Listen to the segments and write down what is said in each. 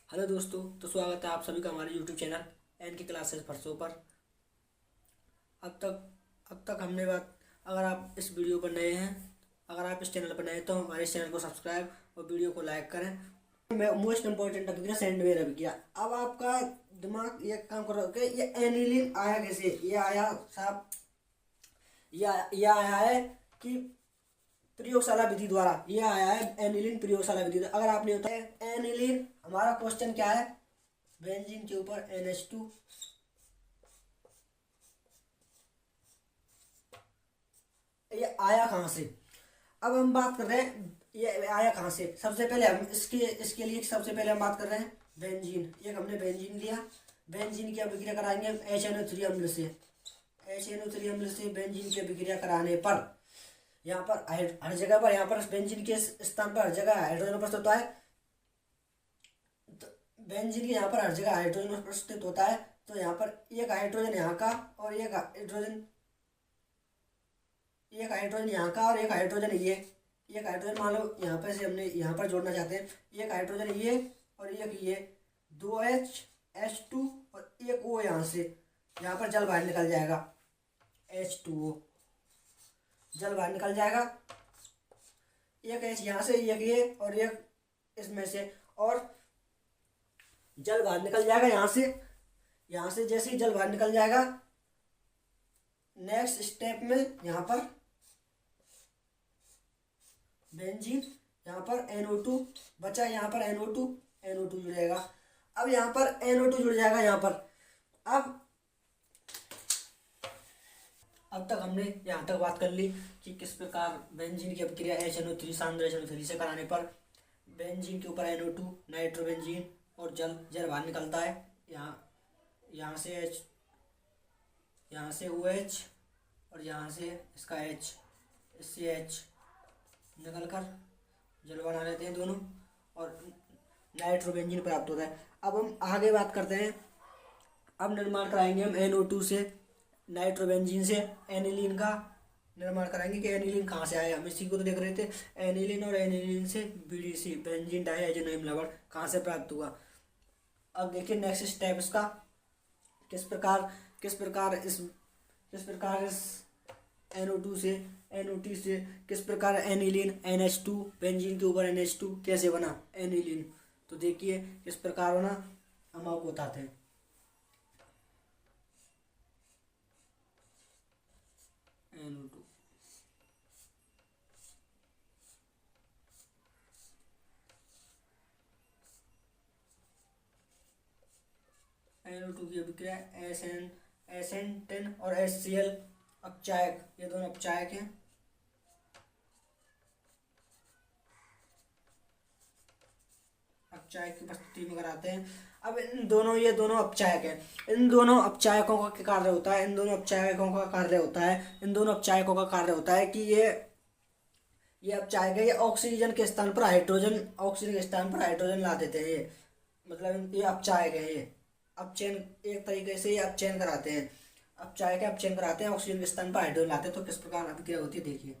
Hello दोस्तों, तो स्वागत है आप सभी का हमारे यूट्यूब चैनल एन के क्लासेस परसों पर। अब तक हमने बात, अगर आप इस वीडियो पर नए हैं, अगर आप इस चैनल पर नए हैं तो हमारे इस चैनल को सब्सक्राइब और वीडियो को लाइक करें। मैं मोस्ट इंपॉर्टेंट अभिक्रिया सैंडवेयर अभिक्रिया। अब आपका दिमाग ये काम कर रहा है कि ये एनिलीन आया कैसे। ये आया साहब, ये आया है कि प्रयोगशाला विधि द्वारा। ये आया है एनिलीन प्रयोगशाला विधि द्वारा। अगर आपने होता है एनिलीन, हमारा क्वेश्चन क्या है, बेंजीन के ऊपर NH2, ये आया कहाँ से। अब हम बात कर रहे हैं ये आया कहाँ से। सबसे पहले हम इसके लिए सबसे पहले हम बात कर रहे हैं बेंजीन। एक हमने बेंजीन लिया, बेंजीन की अभिक्रिया कराएंगे हम HNO3 अम्ल से। HNO3 अम्ल से बेंजीन की अभिक्रिया कराने पर यहाँ पर हर जगह पर, यहाँ पर बेंजीन के स्थान पर हर जगह हाइड्रोजन उपस्थित होता है। तो बेंजीन के यहाँ पर हर जगह हाइड्रोजन उपस्थित होता है। तो यहाँ पर एक हाइड्रोजन यहाँ का और एक हाइड्रोजन यहाँ का और एक हाइड्रोजन ये, एक हाइड्रोजन मान लो यहाँ पर से हमने यहाँ पर जोड़ना चाहते हैं। एक हाइड्रोजन ये और एक ये, 2H और एक O यहाँ से, यहाँ पर जल बाहर निकल जाएगा, H2O जल बाहर निकल जाएगा। एक H यहाँ से, एक ये और एक इसमें से, और जल बाहर निकल जाएगा यहाँ से जैसे ही जल बाहर निकल जाएगा, नेक्स्ट स्टेप में यहाँ पर बेंजीन, यहाँ पर NO2 बचा, यहाँ पर NO2 जुड़ जाएगा। अब यहाँ पर NO2 जुड़ जाएगा यहाँ पर। अब तक हमने यहाँ तक बात कर ली कि किस प्रकार बेंजीन की अभिक्रिया HNO3 सांद्र HNO3 से कराने पर बेंजीन के ऊपर NO2 नाइट्रोबेंजीन और जल बाहर निकलता है। यहाँ से OH और यहाँ से इसका H, इससे H निकल कर जल बना लेते हैं दोनों, और नाइट्रोबेंजीन प्राप्त होता है। अब हम आगे बात करते हैं। अब निर्माण कराएंगे हम NO2 से, नाइट्रोबेंजीन से एनिलीन का निर्माण कराएंगे कि एनिलीन कहाँ से आया। हम इसी को तो देख रहे थे, एनिलीन और एनिलीन से BDC बेंजीन डाइहाइड्रोजन लवण कहाँ से प्राप्त हुआ। अब देखिए नेक्स्ट स्टेप इसका, किस प्रकार इस NO2 से किस प्रकार एनिलीन NH2 बेंजीन के ऊपर NH2 कैसे बना एनिलीन। तो देखिए किस प्रकार बना, हम आपको बताते हैं। NO2 की अभिक्रिया SN10 और HCl अपचायक, ये दोनों अपचायक हैं। अपचायक की उपस्थिति में कराते हैं। अब ये दोनों अपचायक हैं। इन दोनों अपचायकों का कार्य होता है कि ये अपचायक है, ये ऑक्सीजन के स्थान पर हाइड्रोजन ला देते हैं। ये मतलब ये अपचायक है, ये अपचयन, एक तरीके से ये अपचयन कराते हैं। अपचयन कराते हैं, ऑक्सीजन के स्थान पर हाइड्रोजन लाते हैं। तो किस प्रकार अभिक्रिया होती है देखिए।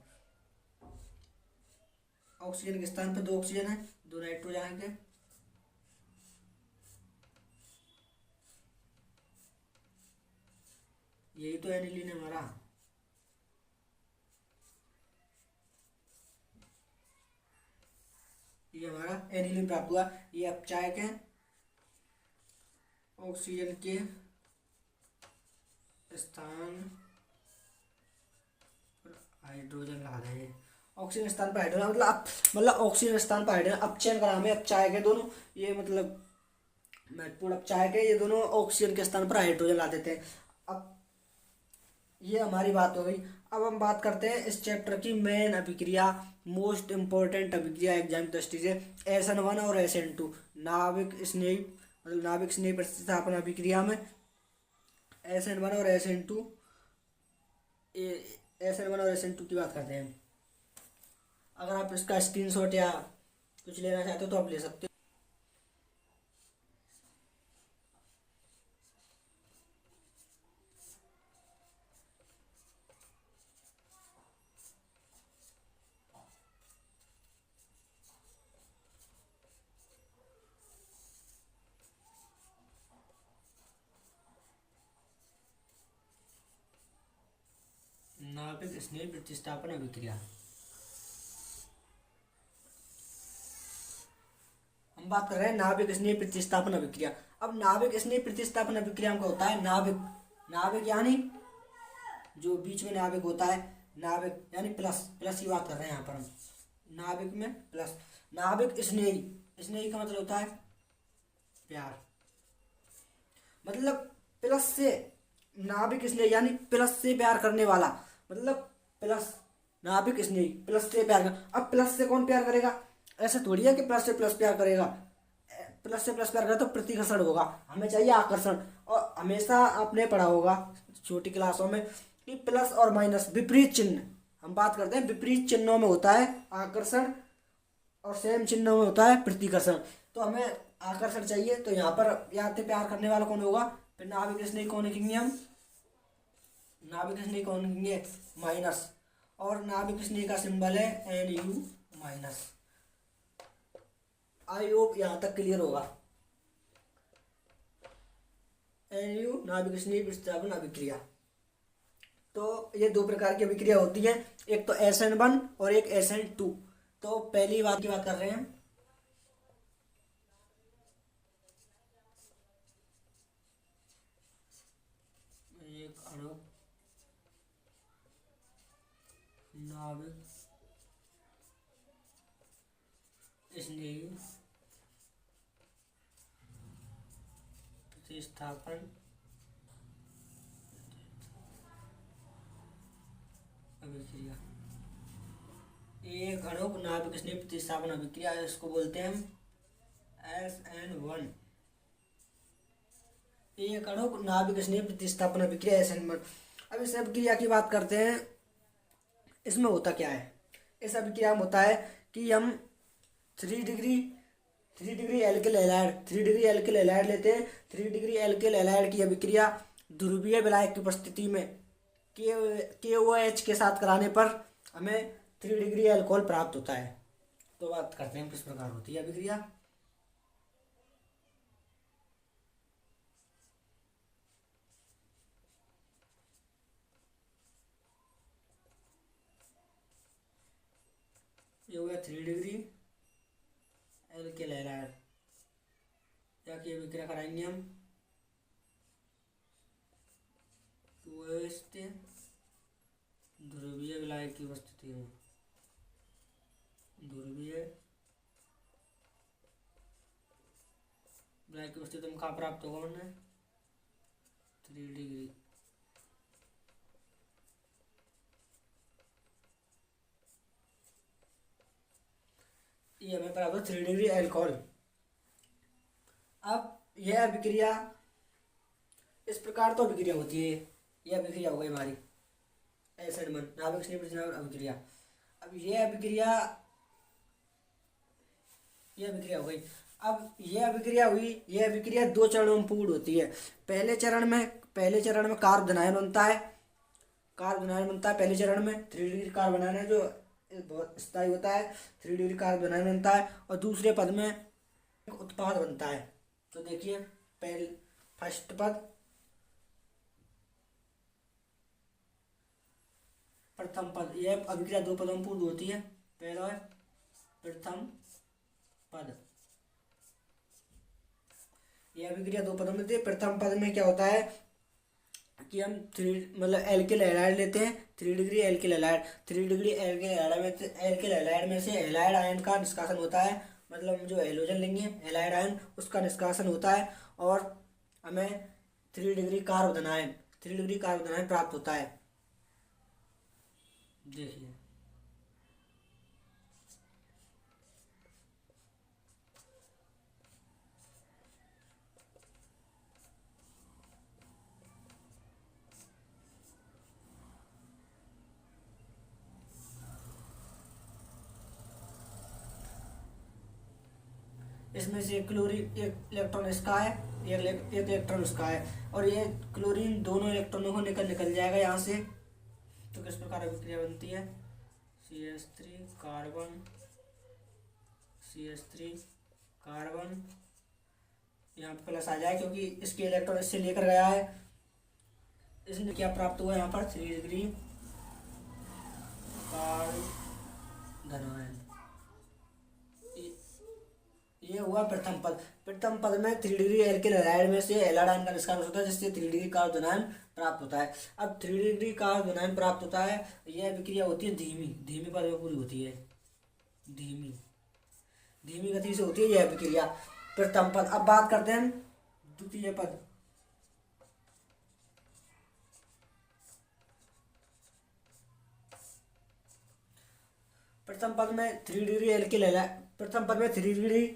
ऑक्सीजन के स्थान पर 2 ऑक्सीजन है, 2 नाइट्रोजन है। यही तो एनिलीन है हमारा। ये हमारा एनिलीन प्राप्त हुआ। ये अपचायक है, ऑक्सीजन के स्थान पर हाइड्रोजन ला रहे हैं। ऑक्सीजन स्थान पर हाइड्रोजन मतलब ऑक्सीजन स्थान पर हाइड्रोजन अपचयन करा में अपचायक है दोनों। ये मतलब महत्वपूर्ण अपचायक है, ये दोनों ऑक्सीजन के स्थान पर हाइड्रोजन ला देते हैं। अब ये हमारी बात हो गई। अब हम बात करते हैं इस चैप्टर की मेन अभिक्रिया, मोस्ट इंपॉर्टेंट अभिक्रिया एग्जाम की दृष्टि से, SN1 और SN2 नाभिक स्नेह प्रतिस्थापन अभिक्रिया में SN1 और SN2 की बात करते हैं। अगर आप इसका स्क्रीनशॉट या कुछ लेना चाहते हो तो आप ले सकते हो। नाभिक स्नेह प्रतिस्थापन अभिक्रिया। हम बात कर रहे हैं नाभिक स्नेह प्रतिस्थापन अभिक्रिया। अब नाभिक स्नेह प्रतिस्थापन अभिक्रिया में क्या होता है, नाभिक यानी जो बीच में नाभिक होता है, नाभिक यानी प्लस की बात कर रहे हैं यहाँ पर हम, नाभिक में प्लस। नाभिक स्नेही का मतलब होता है प्यार, मतलब प्लस से नाभिक स्नेही यानी प्लस से प्यार करने वाला, मतलब प्लस नाभिक स्नेही प्लस से प्यार कर। अब प्लस से कौन प्यार करेगा, ऐसा थोड़ी है कि प्लस से प्लस प्यार करेगा। प्लस से प्लस प्यार करेगा तो प्रतिकर्षण होगा, हमें चाहिए आकर्षण। और हमेशा आपने पढ़ा होगा छोटी क्लासों में कि प्लस और माइनस विपरीत चिन्ह, हम बात करते हैं विपरीत चिन्हों में होता है आकर्षण और सेम चिन्हों में होता है प्रतिकर्षण। तो हमें आकर्षण चाहिए, तो यहाँ पर या तो प्यार करने वाला कौन होगा, फिर नाभिक स्नेही कौन लिखेंगे हम, नाभिक स्नेही कौन लिखेंगे माइनस, और नाभिक स्नेही का सिंबल है NU माइनस। आई होप यहाँ तक क्लियर होगा। NU नाभिक स्नेही प्रतिस्थापन अभिक्रिया। तो ये दो प्रकार की अभिक्रिया होती है, एक तो SN1 और एक SN2। तो पहली बात की बात कर रहे हैं, एक अणु नाभिक स्नेही प्रतिस्थापन अभिक्रिया, एक अणु नाभिक स्नेही प्रतिस्थापन अभिक्रिया, इसको बोलते हैं हम SN1। एक अणु नाभिक स्नेही प्रतिस्थापन अभिक्रिया SN1। अब इस अभिक्रिया की बात करते हैं, इसमें होता क्या है, इस अभिक्रिया में होता है कि हम 3 डिग्री एल्किल हैलाइड लेते हैं। 3 डिग्री एल्किल हैलाइड की अभिक्रिया ध्रुवीय विलायक की उपस्थिति में KOH के साथ कराने पर हमें 3 डिग्री एल्कोहल प्राप्त होता है। तो बात करते हैं किस प्रकार होती है अभिक्रिया। ये हो गया 3 डिग्री एल्किल हैलाइड, क्या की अभिक्रिया कराएंगे हम ध्रुवीय विलायक की उपस्थिति में, ध्रुवीय विलायक की उपस्थिति में कहाँ प्राप्त होगा हमने 3 डिग्री। ये हमें प्राप्त हो 3 डिग्री एल्कोहल। अब यह अभिक्रिया इस प्रकार तो अभिक्रिया होती है, यह अभिक्रिया हो गई हमारी SN1 नाभिक स्नेही प्रतिस्थापन अभिक्रिया। अब यह अभिक्रिया हो गई। अब यह अभिक्रिया हुई, यह अभिक्रिया 2 चरणों में पूर्ण होती है। पहले चरण में कार्बोनायन बनता है, पहले चरण में 3 डिग्री कार्बोनायन है जो बहुत स्थायी होता है, 3 डिग्री कार्बोनायन बनता है। और दूसरे पद में उत्पाद बनता है। तो देखिए फर्स्ट पद, प्रथम पद, यह अभिक्रिया 2 पदों में पूर्ण होती है। पहला है प्रथम पद, यह अभिक्रिया 2 पदों में होती है। प्रथम पद में क्या होता है कि हम एल्किल हैलाइड लेते हैं, 3 degree alkyl halide. 3 degree alkyl halide में से हैलाइड आयन का निष्कासन होता है, मतलब जो हैलोजन लेंगे हैलाइड आयन उसका निष्कासन होता है और हमें 3 डिग्री कार्बोनायन प्राप्त होता है। देखिए इसमें से क्लोरीन एक इलेक्ट्रॉन इसका है, एक इलेक्ट्रॉन उसका है, और ये क्लोरीन दोनों इलेक्ट्रॉनों को निकल जाएगा यहाँ से। तो किस प्रकार अभिक्रिया बनती है CH3 कार्बन, यहाँ पे प्लस आ जाए क्योंकि इसके इलेक्ट्रॉन इससे लेकर गया है। इसने क्या प्राप्त हुआ यहाँ पर 3 डिग्री धनायन। ये हुआ प्रथम पद। प्रथम पद में 3 डिग्री एल्किल हैलाइड में से एलाडाइन का निष्कारण होता है, जिससे 3 डिग्री कार्बोनाइन प्राप्त होता है। अब 3 डिग्री कार्बोनाइन प्राप्त होता है, यह अभिक्रिया होती है धीमी, धीमी पद में पूरी होती है, धीमी धीमी गति से होती है यह अभिक्रिया, प्रथम पद। अब बात करते हैं द्वितीय पद। प्रथम पद में 3 डिग्री एल्किल हैलाइड, प्रथम पद में 3 डिग्री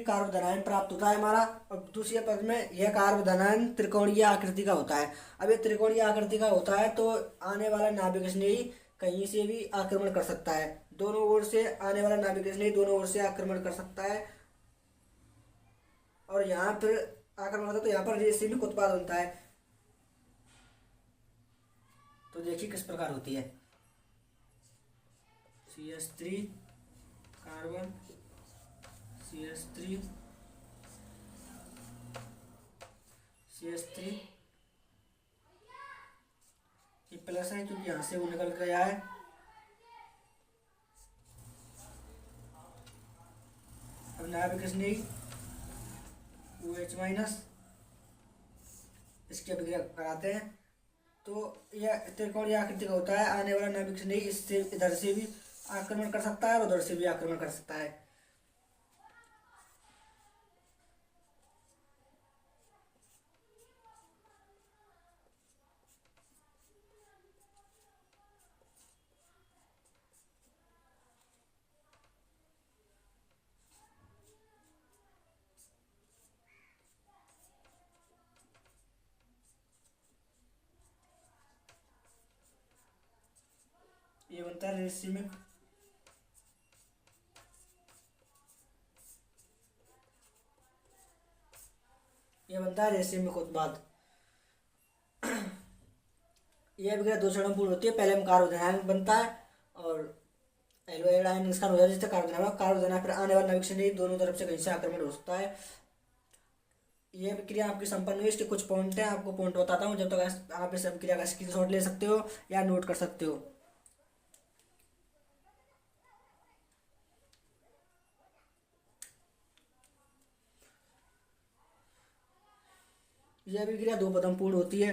कार्बोधनायन प्राप्त होता है हमारा। और दूसरे पद में यह कार्बोधनायन त्रिकोणीय आकृति का होता है। अब ये त्रिकोणीय आकृति का होता है तो आने वाला नाभिक स्नेही कहीं से भी आक्रमण कर सकता है, दोनों ओर से आने वाला नाभिक स्नेही दोनों ओर से आक्रमण कर सकता है। और यहाँ पर आक्रमण होता है तो यहाँ पर रेसिमिक उत्पाद बनता है। तो देखिए किस प्रकार होती है, CH3 कार्बन, CH3 ये प्लस है क्योंकि यहाँ से वो निकल गया है। अब नाभिक स्नेही OH- इसकी अभिक्रिया कराते हैं तो यह त्रिकोणीय आकृति का होता है। आने वाला नाभिक स्नेही इससे इधर से भी आक्रमण कर सकता है और उधर से भी आक्रमण कर सकता है। ये बनता है रेसिमिक, ये बनता है रेसिमिक उत्पाद। यह अभिक्रिया 2 चरणों में पूर्ण होती है। पहले में कार्बोधनायन बनता है और एल्डिहाइड निष्कारण हो जाता है, जिससे कार्बोधनायन पर आने वाला नाभिक स्नेही दोनों तरफ से कहीं से आक्रमण हो सकता है। यह अभिक्रिया आपकी संपन्न हुई। इसके कुछ पॉइंट हैं, आपको पॉइंट बताता हूँ, जब तक आप इस अभिक्रिया का स्क्रीनशॉट ले सकते हो या नोट कर सकते हो। यह अभिक्रिया 2 पदों में पूर्ण होती है।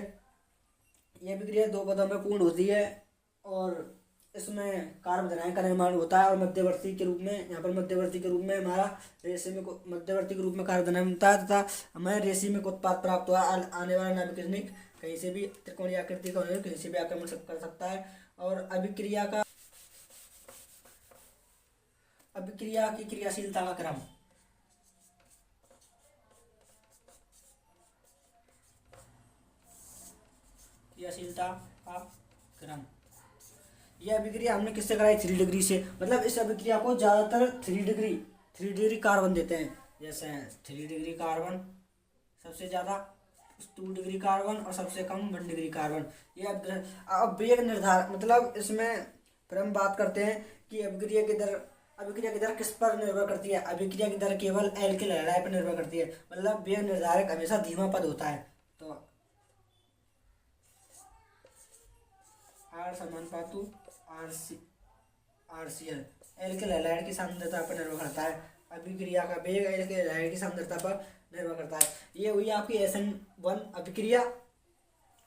यह अभिक्रिया 2 पदों में पूर्ण होती है और इसमें कार्बोधनायन का निर्माण होता है और मध्यवर्ती के रूप में, यहाँ पर मध्यवर्ती के रूप में हमारा रेसिमिक, मध्यवर्ती के रूप में कार्बोधनायन बनता है तथा हमें रेसिमिक उत्पाद प्राप्त हुआ। आने वाला नाभिक स्नेही कहीं से भी त्रिकोणीय आकृति का होने कहीं से भी आक्रमण कर सकता है। और अभिक्रिया की क्रियाशीलता का क्रम, क्रियाशीलता का क्रम। यह अभिक्रिया हमने किससे कराई, 3 डिग्री से। मतलब इस अभिक्रिया को ज़्यादातर 3 डिग्री कार्बन देते हैं, जैसे 3 डिग्री कार्बन सबसे ज़्यादा, 2 डिग्री कार्बन और सबसे कम 1 डिग्री कार्बन। ये अब वेग निर्धारण, मतलब इसमें फिर हम बात करते हैं कि अभिक्रिया की दर किस पर निर्भर करती है। अभिक्रिया की दर केवल एल्किल हैलाइड पर निर्भर करती है। मतलब वेग निर्धारक हमेशा धीमा पद होता है। तो R समानुपातु RCl एल्किल हैलाइड की सांद्रता पर निर्भर करता है। अभिक्रिया का वेग एल्किल हैलाइड की सांद्रता पर निर्भर करता है। ये हुई आपकी SN1 अभिक्रिया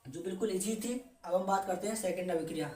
जो बिल्कुल इजी थी। अब हम बात करते हैं सेकंड अभिक्रिया।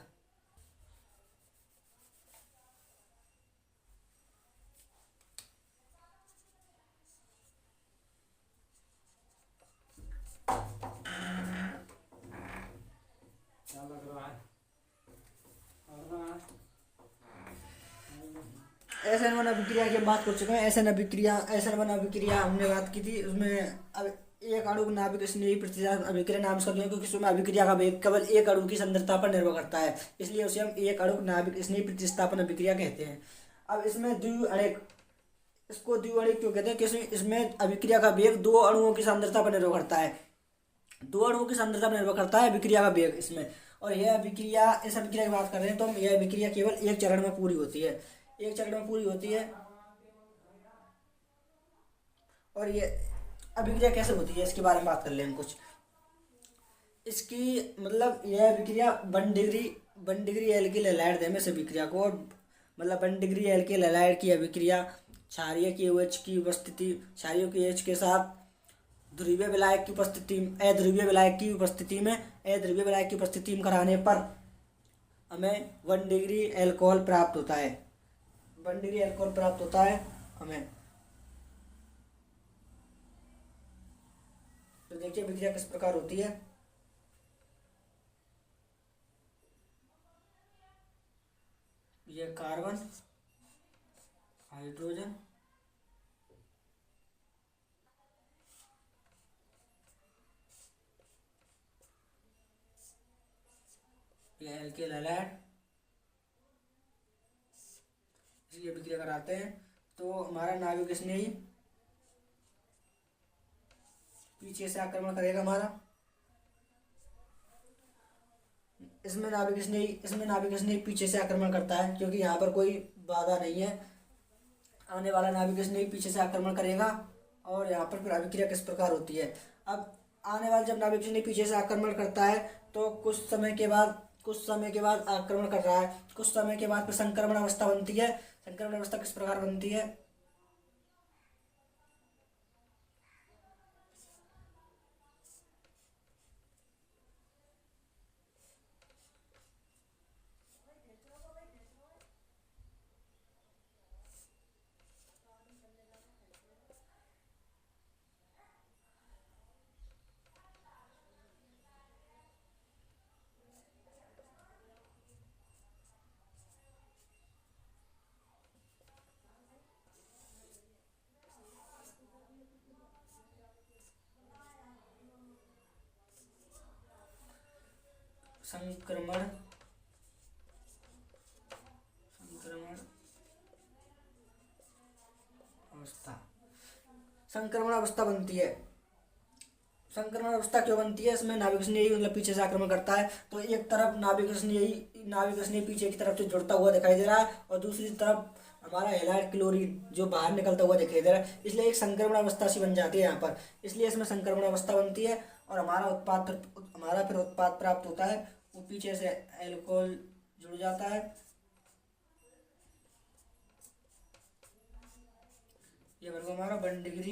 SN1 अभिक्रिया की बात कर चुके हैं। SN1 अभिक्रिया हमने बात की थी। उसमें अब एक अणु नाभिक स्नेही प्रतिस्थापन अभिक्रिया नाम से, क्योंकि उसमें अभिक्रिया का वेग केवल एक अणु की सांद्रता पर निर्भर करता है, इसलिए उसे हम एक अणु नाभिक स्नेही प्रतिस्थापन अभिक्रिया कहते हैं। अब इसमें द्विअणिक, इसको द्विअणिक क्यों कहते हैं, क्योंकि इसमें अभिक्रिया का वेग 2 अणुओं की सांद्रता पर निर्भर करता है। 2 अणुओं की सांद्रता पर निर्भर करता है अभिक्रिया का वेग इसमें। और यह अभिक्रिया, इस अभिक्रिया की बात कर रहे हैं तो हम, यह अभिक्रिया केवल एक चरण में पूरी होती है, एक चरण में पूरी होती है। और ये अभिक्रिया कैसे होती है इसके बारे में बात कर लें हम कुछ। इसकी मतलब यह अभिक्रिया 1 डिग्री एल्किल हैलाइड देने से अभिक्रिया को, मतलब 1 डिग्री एल्किल हैलाइड की अभिक्रिया क्षारीय के OH की उपस्थिति, क्षारीय के OH के साथ ध्रुवीय विलायक की उपस्थिति, अध्रुवीय विलायक की उपस्थिति में, अध्रुवीय विलायक की उपस्थिति में कराने पर हमें 1 डिग्री एल्कोहल प्राप्त होता है। 1 डिग्री एल्कोहल प्राप्त होता है हमें। तो देखिए अभिक्रिया किस प्रकार होती है। ये कार्बन, हाइड्रोजन, ये एल्किल हैलाइड, इसलिए अभिक्रिया कराते हैं। तो हमारा नाभिक स्नेही पीछे से आक्रमण करेगा हमारा। इसमें नाभिक स्नेही पीछे से आक्रमण करता है, क्योंकि यहाँ पर कोई बाधा नहीं है। आने वाला नाभिक स्नेही पीछे से आक्रमण करेगा। और यहाँ पर फिर अभिक्रिया किस प्रकार होती है। अब आने वाले जब नाभिक स्नेही पीछे से आक्रमण करता है तो कुछ समय के बाद आक्रमण कर रहा है, कुछ समय के बाद फिर संक्रमण अवस्था बनती है। संक्रमण अवस्था किस प्रकार बनती है। संक्रमण अवस्था बनती है। संक्रमण अवस्था क्यों बनती है। इसमें नाभिक स्नेही मतलब पीछे से आक्रमण करता है, तो एक तरफ नाभिक स्नेही पीछे की तरफ से जुड़ता हुआ दिखाई दे रहा है और दूसरी तरफ हमारा हैलाइड क्लोरीन जो बाहर निकलता हुआ दिखाई दे रहा है। इसलिए एक संक्रमण अवस्था सी बन जाती है यहाँ पर, इसलिए इसमें संक्रमण अवस्था बनती है और हमारा फिर उत्पाद प्राप्त होता है। वो पीछे से एल्कोहल जुड़ जाता है। ये बन गया हमारा 1 डिग्री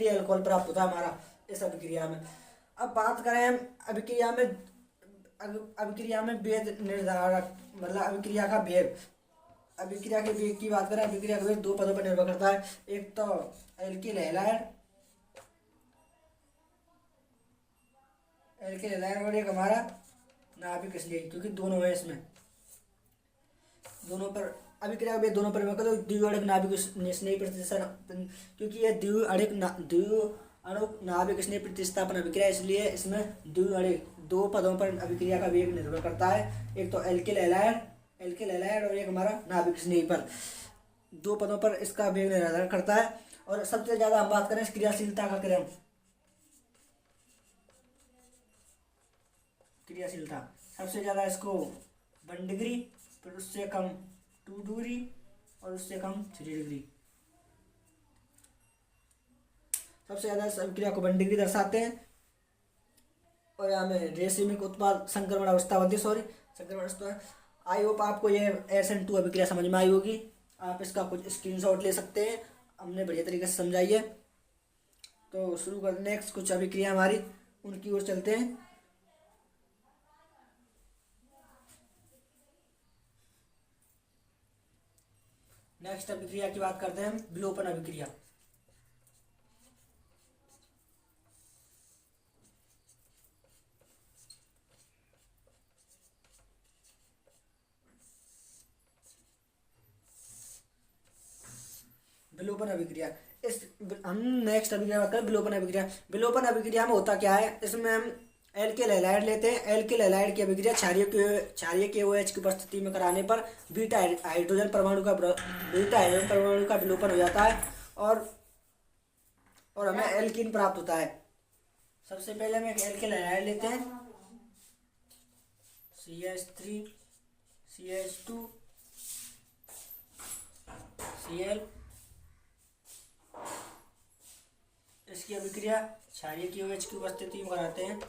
एल्कोहल प्राप्त होता है हमारा इस अभिक्रिया में। अब बात करें हम अभिक्रिया में वेग निर्धारक, मतलब अभिक्रिया का वेग। अभिक्रिया के वेग की बात करें, अभिक्रिया का वेग 2 पदों पर निर्भर करता है। एक तो एल्किल हैलाइड और एक हमारा नाभिक स्नेही, क्योंकि दोनों है इसमें, दोनों पर अभिक्रिया का वेग दोनों पर निर्भर करता है। द्विअणुक नाभिक स्नेही प्रतिस्थापन, क्योंकि यह द्विअणुक नाभिक स्नेही प्रतिस्थापन अभिक्रिया, इसलिए इसमें द्विअणुक 2 पदों पर अभिक्रिया का वेग निर्भर करता है। एक तो एल्किल हैलाइड और एक हमारा नाभिक स्नेही पर 2 पदों पर इसका वेग निर्धारण करता है। और सबसे ज्यादा हम बात करें क्रियाशीलता का क्रम, सबसे ज्यादा इसको 1 डिग्री, फिर उससे कम 2 डिग्री और उससे कम 3 डिग्री। सबसे ज्यादा इस अभिक्रिया को 1 डिग्री दर्शाते हैं। और यहाँ में रेसिमिक उत्पाद संक्रमण अवस्था बनती है, संक्रमण अवस्था। आई होप आपको ये SN2 अभिक्रिया समझ में आई होगी। आप इसका कुछ स्क्रीनशॉट ले सकते हैं, हमने बढ़िया तरीके से समझाई है। तो शुरू कर नेक्स्ट कुछ अभिक्रिया हमारी उनकी ओर चलते हैं। नेक्स्ट अभिक्रिया की बात करते हैं हम, विलोपन अभिक्रिया। विलोपन अभिक्रिया, इस हम नेक्स्ट अभिक्रिया बात करें विलोपन अभिक्रिया। विलोपन अभिक्रिया में होता क्या है, इसमें हम एल्किल हैलाइड लेते हैं। एल्किल हैलाइड की अभिक्रिया क्षारीय के OH की उपस्थिति में कराने पर बीटा हाइड्रोजन परमाणु का विलोपन हो जाता है और हमें एल्कीन प्राप्त होता है। सबसे पहले हम एक एल्किल हैलाइड लेते हैं, CH3 CH2 Cl इसकी अभिक्रिया क्षारीय KOH की उपस्थिति में कराते हैं।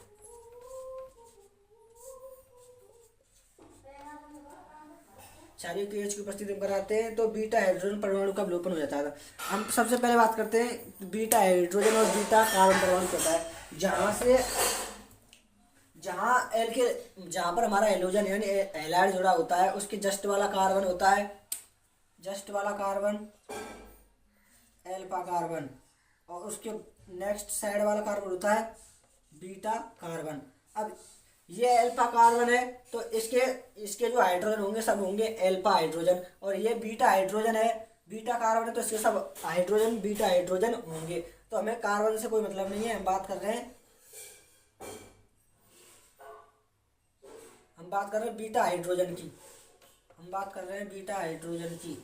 क्षारीय KOH की उपस्थिति में कराते हैं तो बीटा हाइड्रोजन परमाणु का विलोपन हो जाता है। हम सबसे पहले बात करते हैं बीटा हाइड्रोजन और बीटा कार्बन परमाणु क्या होता है। जहाँ पर हमारा हेलोजन यानी हैलाइड जुड़ा होता है उसके जस्ट वाला कार्बन होता है, जस्ट वाला कार्बन एल्फा कार्बन, और उसके नेक्स्ट साइड वाला कार्बन होता है बीटा कार्बन। अब ये एल्फा कार्बन है तो इसके जो हाइड्रोजन होंगे सब होंगे एल्फा हाइड्रोजन, और ये बीटा हाइड्रोजन है, बीटा कार्बन है तो इसके सब हाइड्रोजन बीटा हाइड्रोजन होंगे। तो हमें कार्बन से कोई मतलब नहीं है, हम बात कर रहे हैं बीटा हाइड्रोजन की, हम बात कर रहे हैं बीटा हाइड्रोजन की।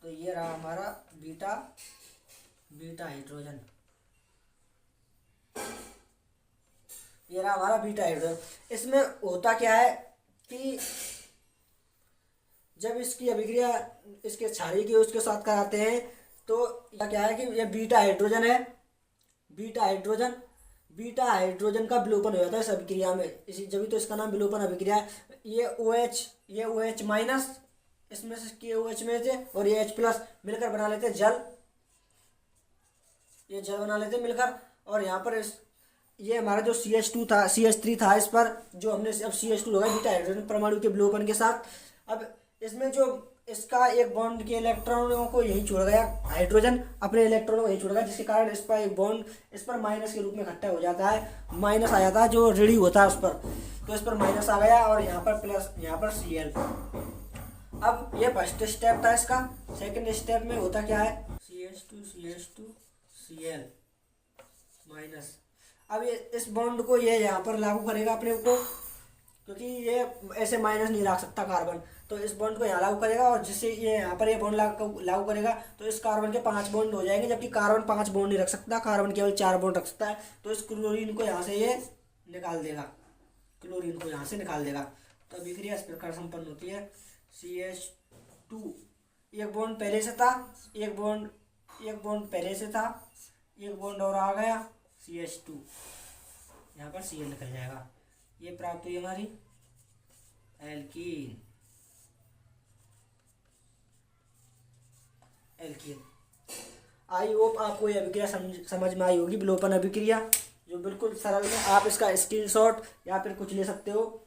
तो ये रहा हमारा बीटा हाइड्रोजन, ये रहा हमारा बीटा हाइड्रोजन। इसमें होता क्या है कि जब इसकी अभिक्रिया इसके क्षारीय के उसके साथ कराते हैं तो क्या है कि ये बीटा हाइड्रोजन है, बीटा हाइड्रोजन का विलोपन हो जाता है इस अभिक्रिया में, इसी जब तो इसका नाम विलोपन अभिक्रिया है। ये OH माइनस इसमें से KOH में से और ये H+ मिलकर बना लेते हैं जल, ये जल बना लेते हैं मिलकर। और यहाँ पर ये हमारा जो CH3 था इस पर जो हमने अब CH2 होगा बीटा हाइड्रोजन परमाणु के विलोपन के साथ। अब इसमें जो इसका एक बॉन्ड के इलेक्ट्रॉनों को यही छोड़ गया, हाइड्रोजन अपने इलेक्ट्रॉनों को यही छोड़ गया, जिसके कारण इस पर एक बॉन्ड इस पर माइनस के रूप में इकट्ठा हो जाता है, माइनस आ जाता है जो ऋणात्मक होता है उस पर, तो इस पर माइनस आ गया और यहाँ पर प्लस, यहाँ पर Cl। अब ये फर्स्ट स्टेप था इसका। सेकंड स्टेप में होता क्या है CH2 Cl माइनस। अब ये इस बॉन्ड को ये यहाँ पर लागू करेगा अपने को, क्योंकि ये ऐसे माइनस नहीं रख सकता कार्बन, तो इस बॉन्ड को यहाँ लागू करेगा और जिससे ये यहाँ पर ये बॉन्ड लागू करेगा तो इस कार्बन के 5 बॉन्ड हो जाएंगे, जबकि कार्बन 5 बॉन्ड नहीं रख सकता, कार्बन केवल 4 बॉन्ड रख सकता है। तो इस क्लोरीन को यहाँ से ये निकाल देगा, क्लोरीन को यहाँ से निकाल देगा। तो अभिक्रिया इस प्रकार संपन्न होती है। CH2 एक बॉन्ड पहले से था, एक बॉन्ड पहले से था, एक बॉन्ड और आ गया CH2, यहाँ पर Cl निकल जाएगा। ये प्राप्त हुई हमारी एल्कीन। आई होप आपको ये अभिक्रिया समझ में आई होगी, विलोपन अभिक्रिया जो बिल्कुल सरल है। आप इसका स्क्रीनशॉट या फिर कुछ ले सकते हो,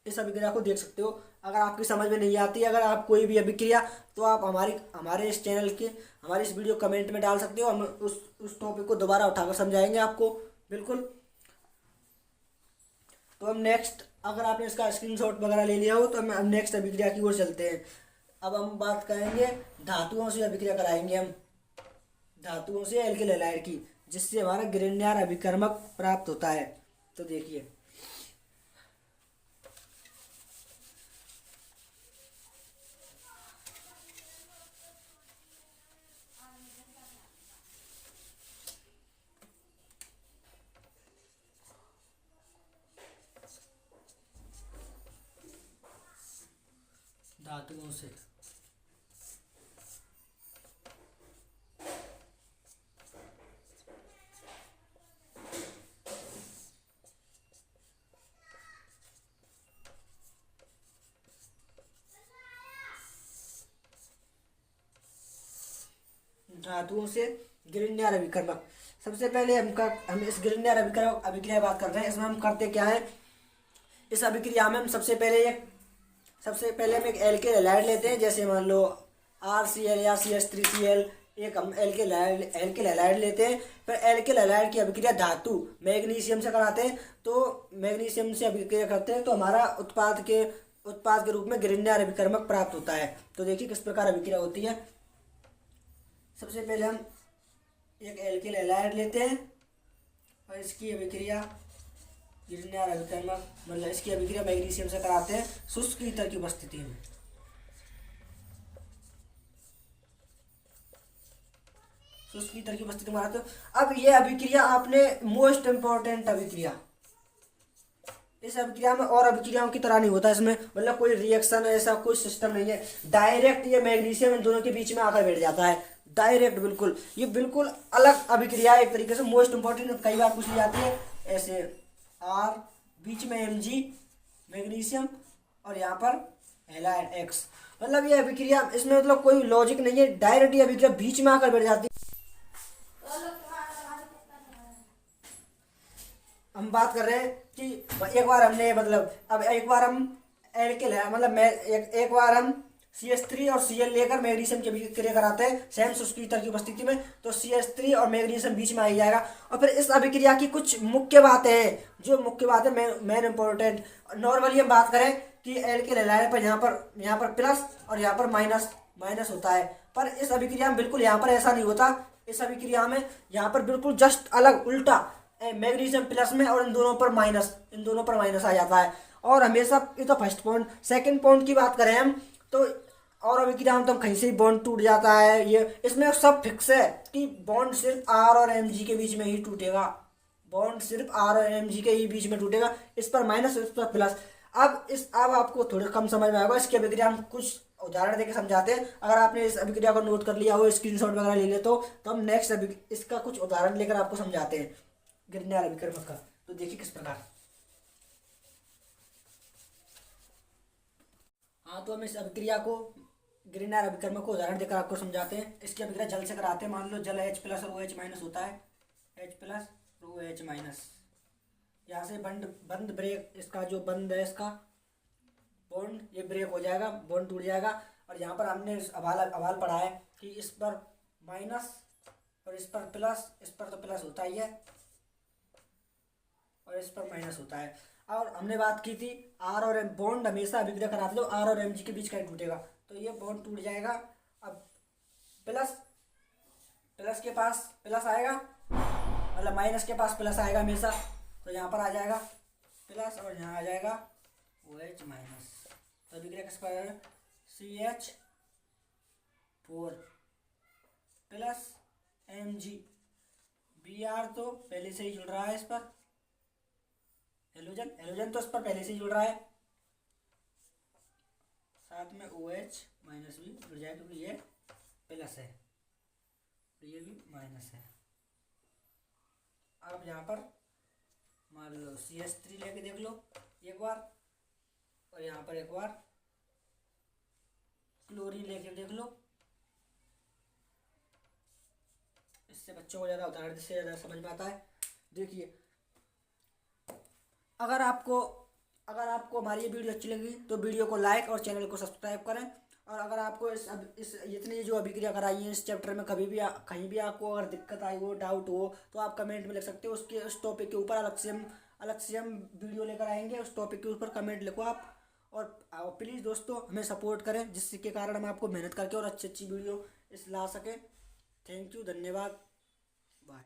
इस अभिक्रिया को देख सकते हो। अगर आपकी समझ में नहीं आती, अगर आप कोई भी अभिक्रिया, तो आप हमारे इस चैनल के हमारी इस वीडियो कमेंट में डाल सकते हो, हम उस टॉपिक को दोबारा उठाकर समझाएंगे आपको बिल्कुल। तो हम नेक्स्ट, अगर आपने इसका स्क्रीनशॉट वगैरह ले लिया हो तो हम नेक्स्ट अभिक्रिया की ओर चलते हैं। अब हम बात करेंगे धातुओं से अभिक्रिया कराएंगे, हम धातुओं से एल्किल हैलाइड की, जिससे हमारा ग्रिग्नार अभिकर्मक प्राप्त होता है। तो देखिए धातुओं से ग्रिग्नार अभिकर्मक। सबसे पहले हम इस ग्रिग्नार अभिक्रिया बात कर रहे हैं। इसमें हम करते क्या है, इस अभिक्रिया में हम सबसे पहले हम एक एल्किल हैलाइड लेते हैं, जैसे मान लो RCl या CH3Cl, एक हम एल्किल हैलाइड लेते हैं। फिर एल्किल हैलाइड की अभिक्रिया धातु मैग्नीशियम से कराते हैं, तो मैग्नीशियम से अभिक्रिया करते हैं तो हमारा उत्पाद के रूप में ग्रिग्नार अभिकर्मक प्राप्त होता है। तो देखिए किस प्रकार अभिक्रिया होती है। सबसे पहले हम एक एल्किल हैलाइड लेते हैं और इसकी अभिक्रिया ग्रिग्नार अभिकर्मक, मतलब इसकी अभिक्रिया मैग्नीशियम से कराते हैं शुष्क ईथर की उपस्थिति में। शुष्क ईथर की उपस्थिति में कराते हो। अब ये अभिक्रिया आपने मोस्ट इम्पोर्टेंट अभिक्रिया, इस अभिक्रिया में और अभिक्रियाओं की तरह नहीं होता, इसमें मतलब कोई रिएक्शन ऐसा कोई सिस्टम नहीं है, डायरेक्ट ये मैग्नीशियम इन दोनों के बीच में आकर बैठ जाता है, डायरेक्ट, बिल्कुल ये बिल्कुल अलग अभिक्रिया है एक तरीके से, मोस्ट इंपॉर्टेंट कई बार पूछ ली जाती है। ऐसे आर, बीच में Mg मैग्नीशियम और यहाँ पर हैलाइड X, मतलब ये अभिक्रिया, इसमें मतलब कोई लॉजिक नहीं है, डायरेक्ट ये अभिक्रिया बीच में आकर बैठ जाती है। हम बात कर रहे हैं कि एक बार हमने मतलब अब एक बार हम एल्किल है मतलब मैं एक बार हम CH3 और Cl लेकर मैग्नीशियम के बीच क्रिया कराते हैं सेम शुष्क ईथर की उपस्थिति में, तो CH3 और मैग्नीशियम बीच में आ ही जाएगा। और फिर इस अभिक्रिया की कुछ मुख्य बातें हैं, जो मुख्य बातें मेन इंपॉर्टेंट, नॉर्मली हम बात करें कि एल्किल हैलाइड पर यहाँ पर प्लस और यहाँ पर माइनस होता है, पर इस अभिक्रिया में बिल्कुल यहाँ पर ऐसा नहीं होता। इस अभिक्रिया में यहाँ पर बिल्कुल जस्ट अलग उल्टा, मैग्नीशियम प्लस में और इन दोनों पर माइनस आ जाता है। और हमेशा ये तो फर्स्ट पॉइंट, सेकंड पॉइंट की बात करें हम तो और अभिक्रिया में तो कहीं से ही बॉन्ड टूट जाता है, ये इसमें सब फिक्स है कि बॉन्ड सिर्फ R और Mg के बीच में ही टूटेगा, बॉन्ड सिर्फ R और Mg के ही बीच में टूटेगा, इस पर माइनस इस पर प्लस। अब आपको थोड़ा कम समझ में आएगा, इसकी अभिक्रिया हम कुछ उदाहरण देके समझाते हैं। अगर आपने इस अभिक्रिया को नोट कर लिया हो, स्क्रीनशॉट वगैरह ले ले तो हम नेक्स्ट इसका कुछ उदाहरण लेकर आपको समझाते हैं ग्रिग्नार्ड अभिकर्मक का। तो देखिए किस प्रकार। हाँ, तो हम इस अभिक्रिया को ग्रिग्नार्ड अभिकर्मक को उदाहरण देकर आपको समझाते हैं। इसकी अभिक्रिया जल से कराते हैं। मान लो जल H प्लस और OH माइनस होता है, H प्लस और OH माइनस। यहाँ से बंद ब्रेक, इसका जो बंद है इसका बॉन्ड, ये ब्रेक हो जाएगा, बॉन्ड टूट जाएगा। और यहाँ पर हमने अभाल पढ़ा है कि इस पर माइनस और इस पर प्लस, इस पर तो प्लस होता ही है और इस पर माइनस होता है। और हमने बात की थी R और M बॉन्ड हमेशा अभिक्रिया कराते हो R और Mg के बीच का ही टूटेगा, तो ये बॉन्ड टूट जाएगा। अब प्लस के पास प्लस आएगा, मतलब माइनस के पास प्लस आएगा हमेशा, तो यहाँ पर आ जाएगा प्लस और यहाँ आ जाएगा OH माइनस। तो अभिक्रिया किस पर है, CH4 प्लस Mg, Br तो पहले से ही जुड़ रहा है इस पर, हेलोजन तो इस पर पहले से ही जुड़ रहा है, साथ में OH माइनस भी जुड़ जाए क्योंकि ये प्लस है, तो ये भी माइनस है। अब यहाँ पर मान लो CH3 लेके देख लो एक बार, और यहाँ पर एक बार क्लोरीन लेके देख लो। इससे बच्चों को ज़्यादा उदाहरण से ज़्यादा समझ में आता है। देखिए, अगर आपको हमारी ये वीडियो अच्छी लगी तो वीडियो को लाइक और चैनल को सब्सक्राइब करें। और अगर आपको इस इतनी जो अभिक्रिया कराई है इस चैप्टर में कभी भी कहीं भी आपको अगर दिक्कत आई हो, डाउट हो, तो आप कमेंट में लिख सकते हो। उस टॉपिक के ऊपर अलग से हम वीडियो लेकर आएंगे, उस टॉपिक के ऊपर कमेंट लिखो आप। और प्लीज़ दोस्तों हमें सपोर्ट करें, जिसके कारण हम आपको मेहनत करके और अच्छी वीडियो ला सकें। थैंक यू, धन्यवाद।